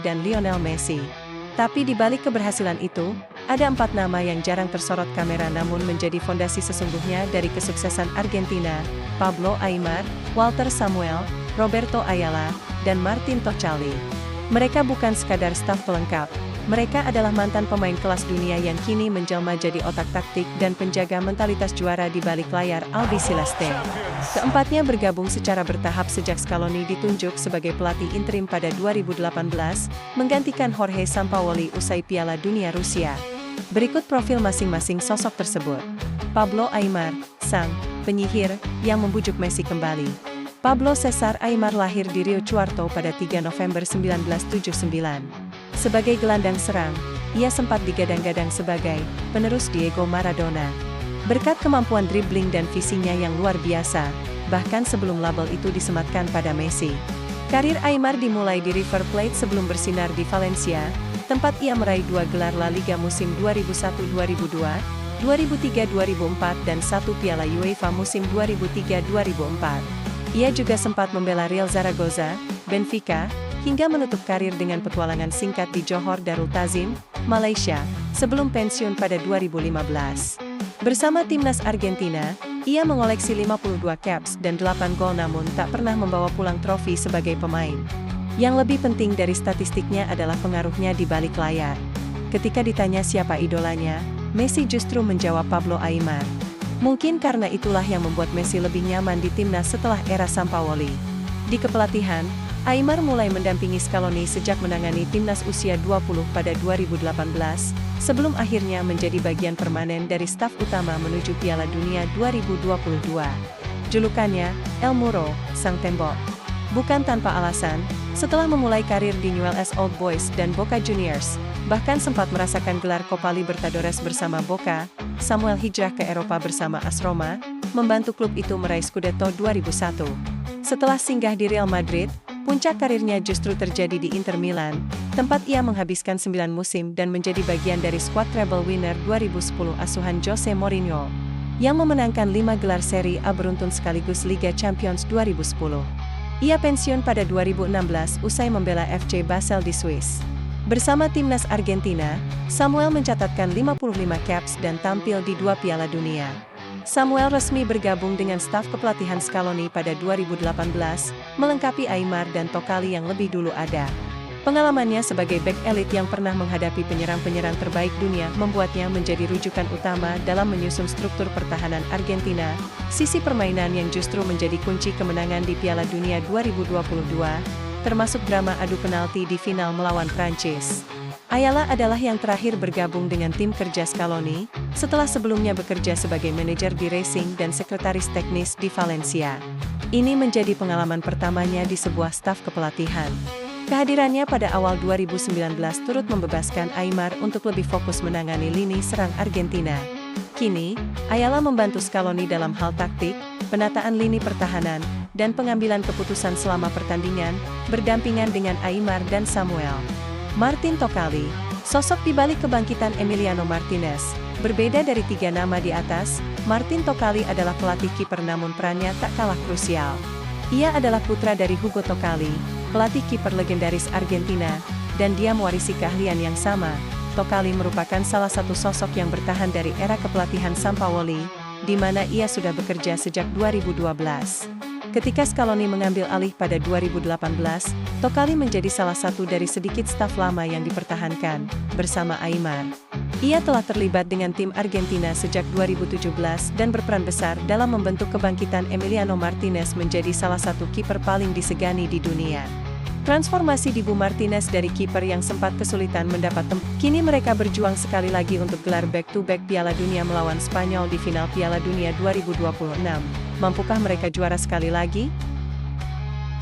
dan Lionel Messi. Tapi di balik keberhasilan itu, ada 4 nama yang jarang tersorot kamera namun menjadi fondasi sesungguhnya dari kesuksesan Argentina: Pablo Aimar, Walter Samuel, Roberto Ayala, dan Martin Tocali. Mereka bukan sekadar staf pelengkap, mereka adalah mantan pemain kelas dunia yang kini menjelma jadi otak taktik dan penjaga mentalitas juara di balik layar albiceleste. Keempatnya bergabung secara bertahap sejak Scaloni ditunjuk sebagai pelatih interim pada 2018, menggantikan Jorge Sampaoli usai Piala Dunia Rusia. Berikut profil masing-masing sosok tersebut. Pablo Aimar, sang penyihir yang membujuk Messi kembali. Pablo Cesar Aimar lahir di Rio Cuarto pada 3 November 1979. Sebagai gelandang serang, ia sempat digadang-gadang sebagai penerus Diego Maradona. Berkat kemampuan dribbling dan visinya yang luar biasa, bahkan sebelum label itu disematkan pada Messi. Karir Aimar dimulai di River Plate sebelum bersinar di Valencia, tempat ia meraih 2 gelar La Liga musim 2001-2002, 2003-2004 dan 1 Piala UEFA musim 2003-2004. Ia juga sempat membela Real Zaragoza, Benfica, hingga menutup karir dengan petualangan singkat di Johor Darul Tazim, Malaysia, sebelum pensiun pada 2015. Bersama timnas Argentina, ia mengoleksi 52 caps dan 8 gol namun tak pernah membawa pulang trofi sebagai pemain. Yang lebih penting dari statistiknya adalah pengaruhnya di balik layar. Ketika ditanya siapa idolanya, Messi justru menjawab Pablo Aimar. Mungkin karena itulah yang membuat Messi lebih nyaman di timnas setelah era Sampaoli. Di kepelatihan, Aimar mulai mendampingi Scaloni sejak menangani timnas usia 20 pada 2018, sebelum akhirnya menjadi bagian permanen dari staf utama menuju Piala Dunia 2022. Julukannya, El Muro, Sang Tembok. Bukan tanpa alasan, setelah memulai karir di Newell's Old Boys dan Boca Juniors, bahkan sempat merasakan gelar Copa Libertadores bersama Boca, Samuel hijrah ke Eropa bersama AS Roma, membantu klub itu meraih Scudetto 2001. Setelah singgah di Real Madrid, puncak karirnya justru terjadi di Inter Milan, tempat ia menghabiskan 9 musim dan menjadi bagian dari skuad treble winner 2010 asuhan Jose Mourinho, yang memenangkan 5 gelar Serie A beruntun sekaligus Liga Champions 2010. Ia pensiun pada 2016 usai membela FC Basel di Swiss. Bersama timnas Argentina, Samuel mencatatkan 55 caps dan tampil di 2 Piala Dunia. Samuel resmi bergabung dengan staf kepelatihan Scaloni pada 2018, melengkapi Aimar dan Tocali yang lebih dulu ada. Pengalamannya sebagai bek elit yang pernah menghadapi penyerang-penyerang terbaik dunia membuatnya menjadi rujukan utama dalam menyusun struktur pertahanan Argentina, sisi permainan yang justru menjadi kunci kemenangan di Piala Dunia 2022, termasuk drama adu penalti di final melawan Prancis. Ayala adalah yang terakhir bergabung dengan tim kerja Scaloni, setelah sebelumnya bekerja sebagai manajer di Racing dan sekretaris teknis di Valencia. Ini menjadi pengalaman pertamanya di sebuah staf kepelatihan. Kehadirannya pada awal 2019 turut membebaskan Aimar untuk lebih fokus menangani lini serang Argentina. Kini, Ayala membantu Scaloni dalam hal taktik, penataan lini pertahanan, dan pengambilan keputusan selama pertandingan, berdampingan dengan Aimar dan Samuel. Martin Tocali, sosok di balik kebangkitan Emiliano Martinez. Berbeda dari 3 nama di atas, Martin Tocali adalah pelatih kiper namun perannya tak kalah krusial. Ia adalah putra dari Hugo Tocali, pelatih kiper legendaris Argentina, dan dia mewarisi keahlian yang sama. Tocali merupakan salah satu sosok yang bertahan dari era kepelatihan Sampaoli, di mana ia sudah bekerja sejak 2012. Ketika Scaloni mengambil alih pada 2018, Tocali menjadi salah satu dari sedikit staf lama yang dipertahankan, bersama Aimar. Ia telah terlibat dengan tim Argentina sejak 2017 dan berperan besar dalam membentuk kebangkitan Emiliano Martinez menjadi salah satu kiper paling disegani di dunia. Transformasi di Bu Martinez dari kiper yang sempat kesulitan mendapat tempat, kini mereka berjuang sekali lagi untuk gelar back-to-back Piala Dunia melawan Spanyol di final Piala Dunia 2026. Mampukah mereka juara sekali lagi?